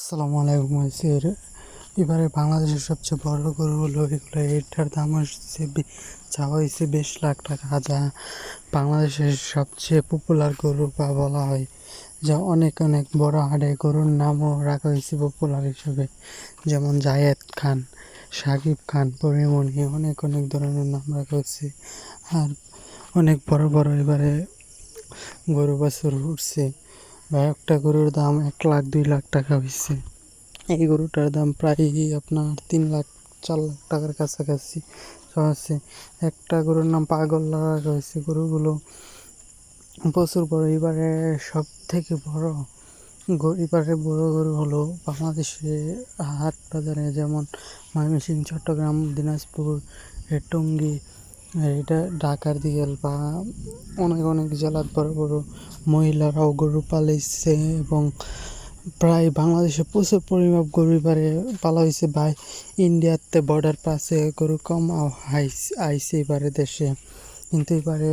আসসালামু আলাইকুম আইসির এবারে বাংলাদেশের সবচেয়ে বড় গরু হলো এগুলো। এটার দাম হচ্ছে চাওয়া হয়েছে 20 লাখ টাকা, যা বাংলাদেশের সবচেয়ে পপুলার গরু বা বলা হয়, যা অনেক অনেক বড় হাড়ে গরুর নামও রাখা হয়েছে পপুলার হিসেবে, যেমন জায়েদ খান, সাকিব খান, পরিমণি, অনেক অনেক ধরনের নাম রাখা হয়েছে। আর অনেক বড় বড় এবারে গরু বাছুর উঠছে, বা একটা গরুর দাম 1 লাখ 2 লাখ টাকা হয়েছে। এই গরুটার দাম প্রায় আপনার 3 লাখ 4 লাখ টাকার কাছাকাছি আছে। একটা গরুর নাম পাগল রাখা হয়েছে। গরুগুলো প্রচুর বড়। এবারে সব থেকে বড় এবারে বড় গরু হলো বাংলাদেশে হাট বাজারে, যেমন ময়মনসিংহ, চট্টগ্রাম, দিনাজপুর, টঙ্গী, এটা ঢাকার দিকে বা অনেক অনেক জেলার বড় বড় মহিলারাও গরু পালিয়েছে, এবং প্রায় বাংলাদেশে প্রচুর পরিমাপ গরু এবারে পালা হয়েছে। বা ইন্ডিয়াতে বর্ডার পাশে গরু কম আইছে এবারে দেশে, কিন্তু এবারে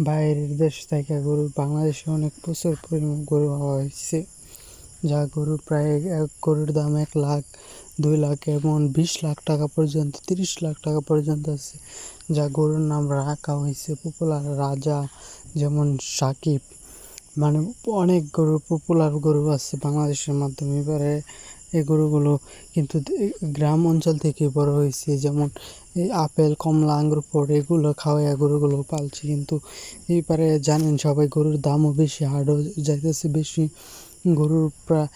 বাইরের দেশ থেকে গরু বাংলাদেশে অনেক প্রচুর পরিমাপ গরু হওয়া হয়েছে, যা গরু প্রায় এক গরুর দাম 1 লাখ 2 লাখ এমন 20 লাখ টাকা পর্যন্ত, 30 লাখ টাকা পর্যন্ত আছে। যা গরুর নাম রাখা হয়েছে পপুলার রাজা, যেমন সাকিব, মানে অনেক গরু পপুলার গরু আছে বাংলাদেশের মাধ্যমে। এবারে এই গরুগুলো কিন্তু গ্রাম অঞ্চল থেকে বড় হয়েছে, যেমন এই আপেল, কমলা, আঙ্গুর ফল এগুলো খাওয়াইয়া গরুগুলো পালছে। কিন্তু এইবারে জানেন সবাই, গরুর দামও বেশি, হাটও যাইতেছে বেশি, গরুর প্রায়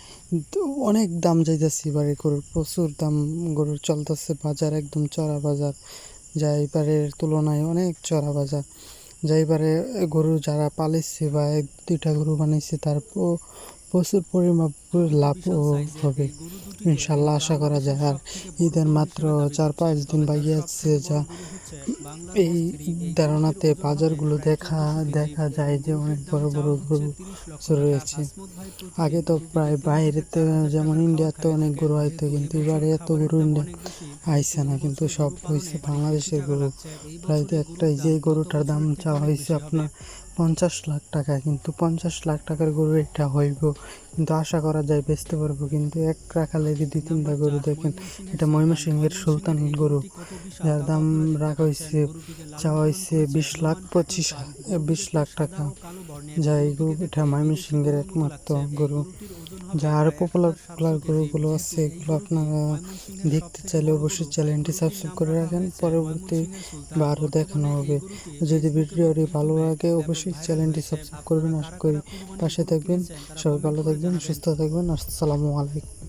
অনেক দাম যাইতেছে। এবারে গরুর প্রচুর দাম, গরুর চলতেছে বাজার একদম চড়া বাজার, যা এবারের তুলনায় অনেক চড়া বাজার। যা এবারে গরু যারা পালিছে বা 1-2টা গরু বানাইছে, তার প্রচুর পরিমাণ লাভ হবে ইনশাল্লাহ, আশা করা যায়। আর ঈদের মাত্র 4-5 দিন বাকি আছে, যা এই ধারণাতে বাজারগুলো দেখা দেখা যায় যে অনেক বড় বড় গরু রয়েছে। আগে তো প্রায় বাইরেতে, যেমন ইন্ডিয়াতে অনেক গরু আইতো, কিন্তু এবারে এত গরু ইন্ডিয়া আইসে না, কিন্তু সব হয়েছে বাংলাদেশের গরু। প্রায় একটাই যে গরুটার দাম চাওয়া হয়েছে আপনার 50 লাখ টাকা, কিন্তু 50 লাখ টাকার গরু এটা হইব, কিন্তু আশা করা যায় বেচতে পারবো। কিন্তু এক রাখালে 2-3টা গরু দেখেন, এটা ময়মনসিংহের সুলতান গরু, যার দাম রাখা হয়েছে চাওয়া হয়েছে 20 লাখ টাকা। যা এই গরু, এটা ময়মনসিংহের একমাত্র গরু। যা আরও পপুলার পপুলার গরুগুলো আছে, এগুলো আপনারা দেখতে চাইলে অবশ্যই চ্যানেলটি সাবস্ক্রাইব করে রাখেন, পরবর্তী বা আরও দেখানো হবে। যদি ভিডিওটি ভালো লাগে অবশ্যই চ্যানেলটি সাবস্ক্রাইব করবেন। আশা করি পাশে থাকবেন। সবাই ভালো থাকবেন, সুস্থ থাকবেন। আসসালামু আলাইকুম।